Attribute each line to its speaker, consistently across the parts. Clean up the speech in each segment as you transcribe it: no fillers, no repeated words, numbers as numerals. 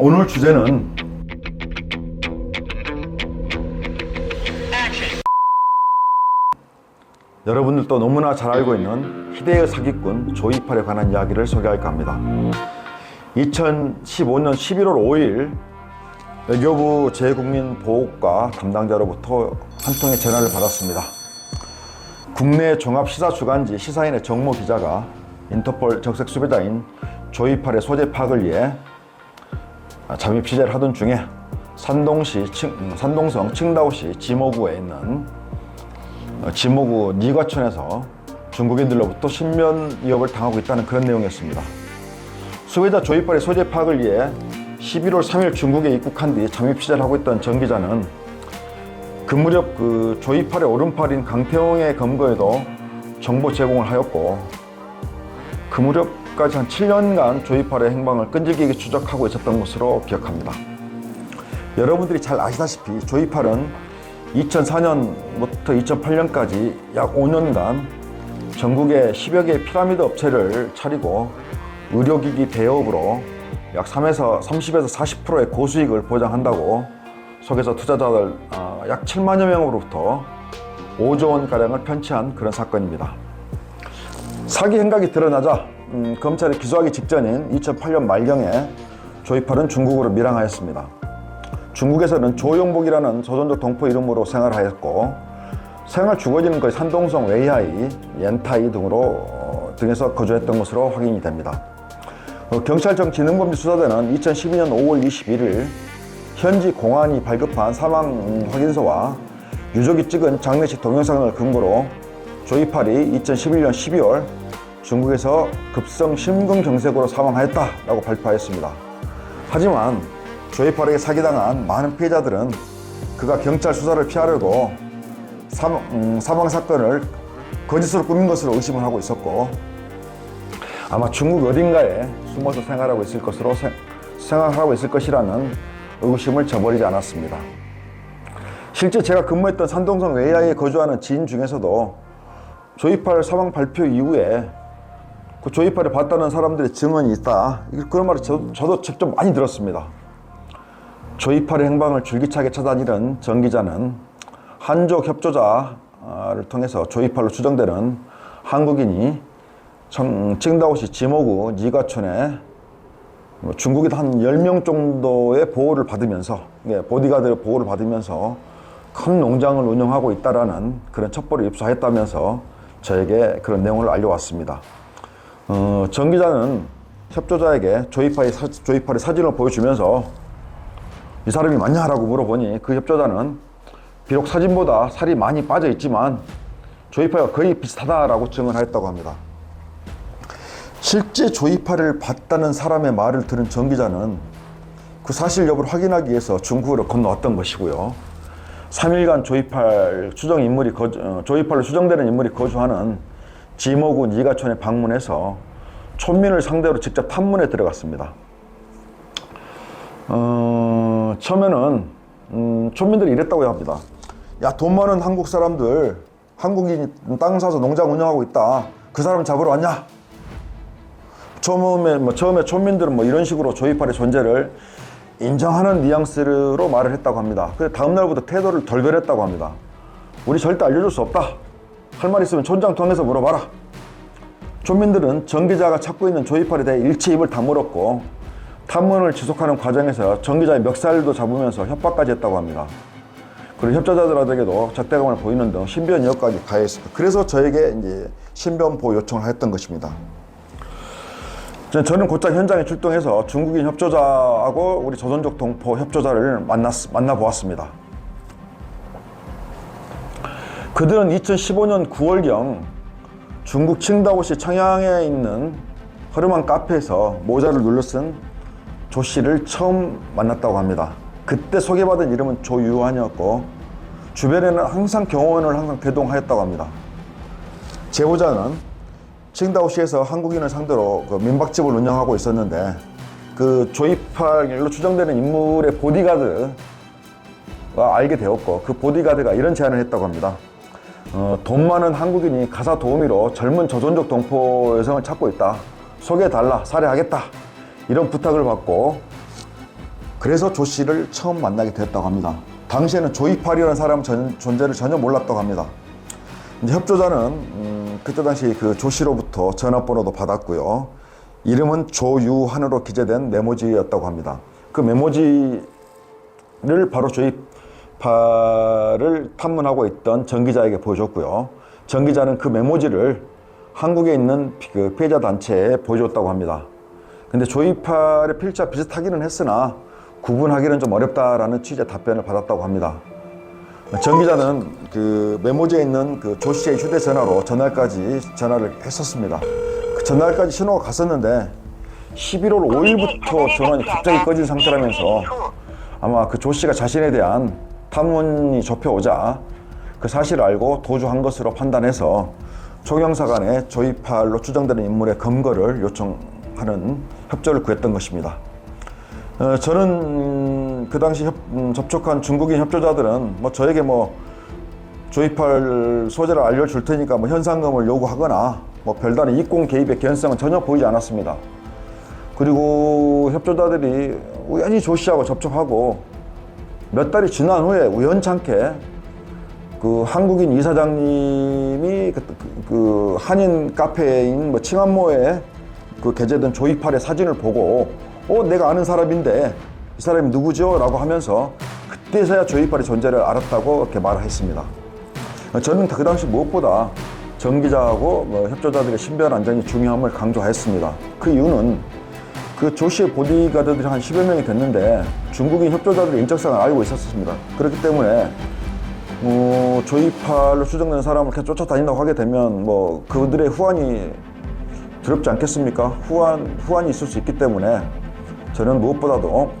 Speaker 1: 오늘 주제는 여러분들도 너무나 잘 알고 있는 희대의 사기꾼 조이팔에 관한 이야기를 소개할까 합니다. 2015년 11월 5일 외교부 재국민보호과 담당자로부터 한 통의 전화를 받았습니다. 국내 종합시사주간지 시사인의 정모 기자가 인터폴 적색 수배자인 조이팔의 소재 파악을 위해 잠입 취재를 하던 중에 산동성 칭다오시 지모구에 있는 지모구 니과촌에서 중국인들로부터 신변 위협을 당하고 있다는 그런 내용이었습니다. 수배자 조이팔의 소재 파악을 위해 11월 3일 중국에 입국한 뒤 잠입 취재를 하고 있던 정 기자는 그 무렵 조이팔의 오른팔인 강태홍의 검거에도 정보 제공을 하였고, 그 무렵까지 한 7년간 조이팔의 행방을 끈질기게 추적하고 있었던 것으로 기억합니다. 여러분들이 잘 아시다시피 조이팔은 2004년부터 2008년까지 약 5년간 전국에 10여 개의 피라미드 업체를 차리고 의료기기 대여업으로 약 30에서 40%의 고수익을 보장한다고 속에서 투자자들 약 7만여 명으로부터 5조 원가량을 편취한 그런 사건입니다. 사기 행각이 드러나자 검찰이 기소하기 직전인 2008년 말경에 조이팔은 중국으로 밀항하였습니다. 중국에서는 조용복이라는 조선족 동포 이름으로 생활하였고, 생활 주거지는 거의 산동성 웨이하이, 옌타이 등에서 거주했던 것으로 확인이 됩니다. 경찰청 지능범죄수사대는 2012년 5월 21일 현지 공안이 발급한 사망 확인서와 유족이 찍은 장례식 동영상을 근거로 조이팔이 2011년 12월 중국에서 급성 심근경색으로 사망하였다라고 발표하였습니다. 하지만 조이팔에게 사기당한 많은 피해자들은 그가 경찰 수사를 피하려고 사망 사건을 거짓으로 꾸민 것으로 의심을 하고 있었고, 아마 중국 어딘가에 숨어서 생활하고 있을 것이라는 의구심을 저버리지 않았습니다. 실제 제가 근무했던 산동성 웨이하이에 거주하는 지인 중에서도 조이팔 사망 발표 이후에 그 조이팔을 봤다는 사람들의 증언이 있다, 그런 말을 저도 직접 많이 들었습니다. 조이팔의 행방을 줄기차게 찾아다니는 정 기자는 한족 협조자를 통해서 조이팔로 추정되는 한국인이 칭다오시 지모구 니과촌에 중국인 한 10명 정도의 보호를 받으면서, 보디가드 보호를 받으면서 큰 농장을 운영하고 있다라는 그런 첩보를 입수하였다면서 저에게 그런 내용을 알려왔습니다. 정 기자는 협조자에게 조이팔의 사진을 보여주면서 이 사람이 맞냐라고 물어보니, 그 협조자는 비록 사진보다 살이 많이 빠져 있지만 조이팔과 거의 비슷하다라고 증언하였다고 합니다. 실제 조이팔을 봤다는 사람의 말을 들은 정 기자는 그 사실 여부를 확인하기 위해서 중국으로 건너왔던 것이고요. 3일간 조이팔로 추정되는 인물이 거주하는 지모구 니과촌에 방문해서 촌민을 상대로 직접 탐문에 들어갔습니다. 처음에는 촌민들이 이랬다고 합니다. 야, 돈 많은 한국 사람들, 한국인이 땅 사서 농장 운영하고 있다, 그 사람 잡으러 왔냐? 처음에 촌민들은 이런 식으로 조이팔의 존재를 인정하는 뉘앙스로 말을 했다고 합니다. 그래서 다음날부터 태도를 덜 변했다고 합니다. 우리 절대 알려줄 수 없다, 할 말 있으면 촌장 통해서 물어봐라. 촌민들은 정 기자가 찾고 있는 조이팔에 대해 일체 입을 다물었고, 탐문을 지속하는 과정에서 정 기자의 멱살도 잡으면서 협박까지 했다고 합니다. 그리고 협조자들에게도 적대감을 보이는 등 신변 위협까지 가해했습니다. 그래서 저에게 이제 신변 보호 요청을 했던 것입니다. 저는 곧장 현장에 출동해서 중국인 협조자하고 우리 조선족 동포 협조자를 만나보았습니다. 그들은 2015년 9월경 중국 칭다오시 청양에 있는 허름한 카페에서 모자를 눌러쓴 조 씨를 처음 만났다고 합니다. 그때 소개받은 이름은 조유한이었고, 주변에는 항상 경호원을 대동하였다고 합니다. 제보자는 칭다오시에서 한국인을 상대로 민박집을 운영하고 있었는데, 그 조이팔로 추정되는 인물의 보디가드가 알게 되었고, 그 보디가드가 이런 제안을 했다고 합니다. 돈 많은 한국인이 가사 도우미로 젊은 조선족 동포 여성을 찾고 있다, 소개해달라, 살해하겠다, 이런 부탁을 받고 그래서 조 씨를 처음 만나게 되었다고 합니다. 당시에는 조이팔이라는 사람 존재를 전혀 몰랐다고 합니다. 이제 협조자는 그때 당시 그 조 씨로부터 전화번호도 받았고요. 이름은 조유한으로 기재된 메모지였다고 합니다. 그 메모지를 바로 조이팔을 탐문하고 있던 정 기자에게 보여줬고요. 정 기자는 그 메모지를 한국에 있는 그 피해자 단체에 보여줬다고 합니다. 근데 조이팔의 필지와 비슷하기는 했으나 구분하기는 좀 어렵다라는 취지의 답변을 받았다고 합니다. 정 기자는 그 메모지에 있는 그 조 씨의 휴대전화로 전날까지 전화를 했었습니다. 그 전날까지 신호가 갔었는데 11월 5일부터 전원이 갑자기 꺼진 상태라면서 아마 그 조 씨가 자신에 대한 탐문이 접혀오자 그 사실을 알고 도주한 것으로 판단해서 총영사관에 조이팔로 추정되는 인물의 검거를 요청하는 협조를 구했던 것입니다. 저는 그 당시 접촉한 중국인 협조자들은 뭐 저에게 뭐 조이팔 소재를 알려줄 테니까 뭐 현상금을 요구하거나 뭐 별다른 이권 개입의 개연성은 전혀 보이지 않았습니다. 그리고 협조자들이 우연히 조 씨하고 접촉하고 몇 달이 지난 후에 우연찮게 그 한국인 이사장님이 그 한인 카페인 뭐 칭한모에 그 게재된 조이팔의 사진을 보고 내가 아는 사람인데 이 사람이 누구죠? 라고 하면서 그때서야 조이팔의 존재를 알았다고 이렇게 말했습니다. 저는 그 당시 무엇보다 정 기자하고 뭐 협조자들의 신변 안전이 중요함을 강조했습니다. 그 이유는 그 조 씨의 보디가드들이 한 10여 명이 됐는데 중국인 협조자들의 인적사항을 알고 있었습니다. 그렇기 때문에 조이팔로 추정되는 사람을 계속 쫓아다닌다고 하게 되면 뭐 그들의 후환이 두렵지 않겠습니까? 후환이 있을 수 있기 때문에 저는 무엇보다도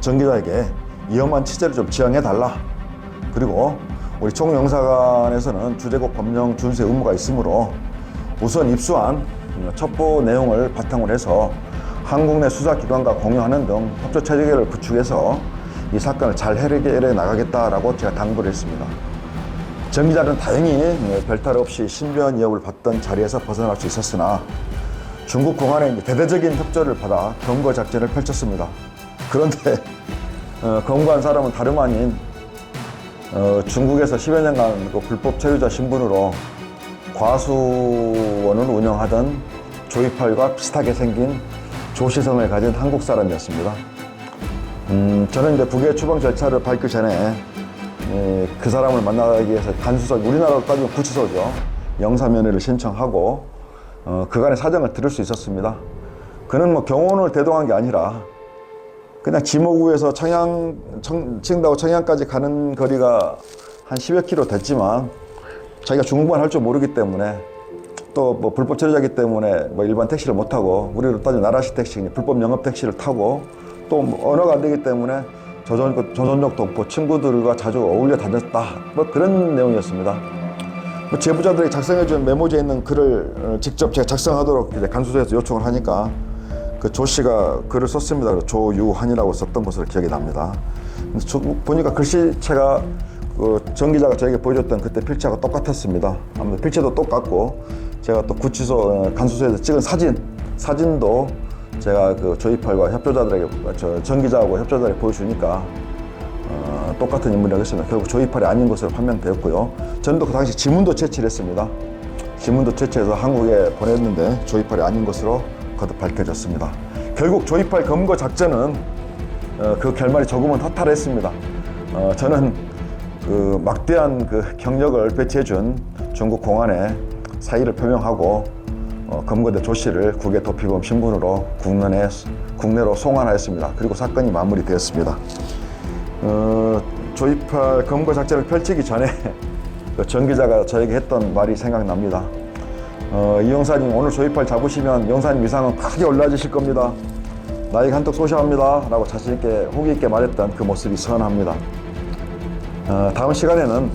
Speaker 1: 정 기자에게 위험한 취재를 좀 지양해달라. 그리고 우리 총영사관에서는 주제국 법령 준수 의무가 있으므로 우선 입수한 첩보 내용을 바탕으로 해서 한국 내 수사기관과 공유하는 등 협조 체계를 구축해서 이 사건을 잘 해결해 나가겠다라고 제가 당부를 했습니다. 정 기자는 다행히 별탈 없이 신변 위협을 받던 자리에서 벗어날 수 있었으나 중국 공안의 대대적인 협조를 받아 검거 작전을 펼쳤습니다. 그런데 검거한 사람은 다름 아닌 중국에서 10여 년간 그 불법 체류자 신분으로 과수원을 운영하던 조이팔과 비슷하게 생긴 조시성을 가진 한국 사람이었습니다. 저는 이제 북의 추방 절차를 밟기 전에 그 사람을 만나기 위해서 간수소, 우리나라로 따지면 구치소죠. 영사면회를 신청하고 그간의 사정을 들을 수 있었습니다. 그는 뭐 경호원을 대동한 게 아니라 그냥 지모구에서 칭다오 청양까지 가는 거리가 한 10여 킬로 됐지만 자기가 중국말 할 줄 모르기 때문에 또 뭐 불법 체류자이기 때문에 뭐 일반 택시를 못 타고 우리로 따지면 나라식 택시, 불법 영업 택시를 타고 또 언어가 안 되기 때문에 조선족 동포 친구들과 자주 어울려 다녔다. 뭐 그런 내용이었습니다. 제보자들이 작성해준 메모지에 있는 글을 직접 제가 작성하도록 이제 간수소에서 요청을 하니까 그 조 씨가 글을 썼습니다. 조유한이라고 썼던 것으로 기억이 납니다. 보니까 글씨체가 정 기자가 저에게 보여줬던 그때 필체하고 똑같았습니다. 아무튼 필체도 똑같고 제가 또 구치소 간수소에서 찍은 사진도 제가 그 조이팔과 협조자들에게 정 기자하고 협조자들에게 보여주니까 똑같은 인물이라고 했습니다. 결국 조이팔이 아닌 것으로 판명되었고요. 저는 그 당시 지문도 채취를 했습니다. 지문도 채취해서 한국에 보냈는데 조이팔이 아닌 것으로 거듭 밝혀졌습니다. 결국 조이팔 검거 작전은 그 결말이 조금은 허탈했습니다. 저는 그 막대한 그 경력을 배치해준 중국 공안에 사의를 표명하고 검거대 조 씨를 국외 도피범 신분으로 국내로 송환하였습니다. 그리고 사건이 마무리되었습니다. 조이팔 검거 작전을 펼치기 전에 정 기자가 저에게 했던 말이 생각납니다. 이 영사님 오늘 조이팔 잡으시면 영사님 위상은 크게 올라지실 겁니다. 나에게 한턱 쏘셔합니다. 라고 자신있게 호기있게 말했던 그 모습이 선합니다. 다음 시간에는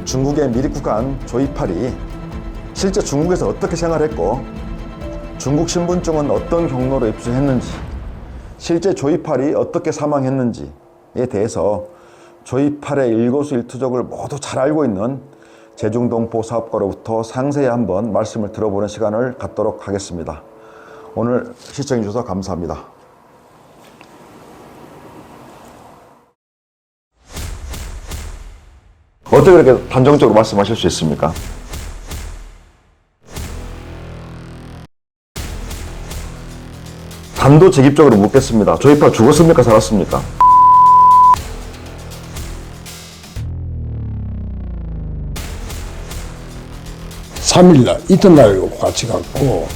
Speaker 1: 중국에 미립국한 조이팔이 실제 중국에서 어떻게 생활했고 중국 신분증은 어떤 경로로 입수했는지 실제 조이팔이 어떻게 사망했는지에 대해서 조이팔의 일거수일투족을 모두 잘 알고 있는 제중동포 사업가로부터 상세히 한번 말씀을 들어보는 시간을 갖도록 하겠습니다. 오늘 시청해 주셔서 감사합니다. 어떻게 그렇게 단정적으로 말씀하실 수 있습니까? 단도직입적으로 묻겠습니다. 조이파 죽었습니까? 살았습니까?
Speaker 2: 3일날 이튿날 같이 갔고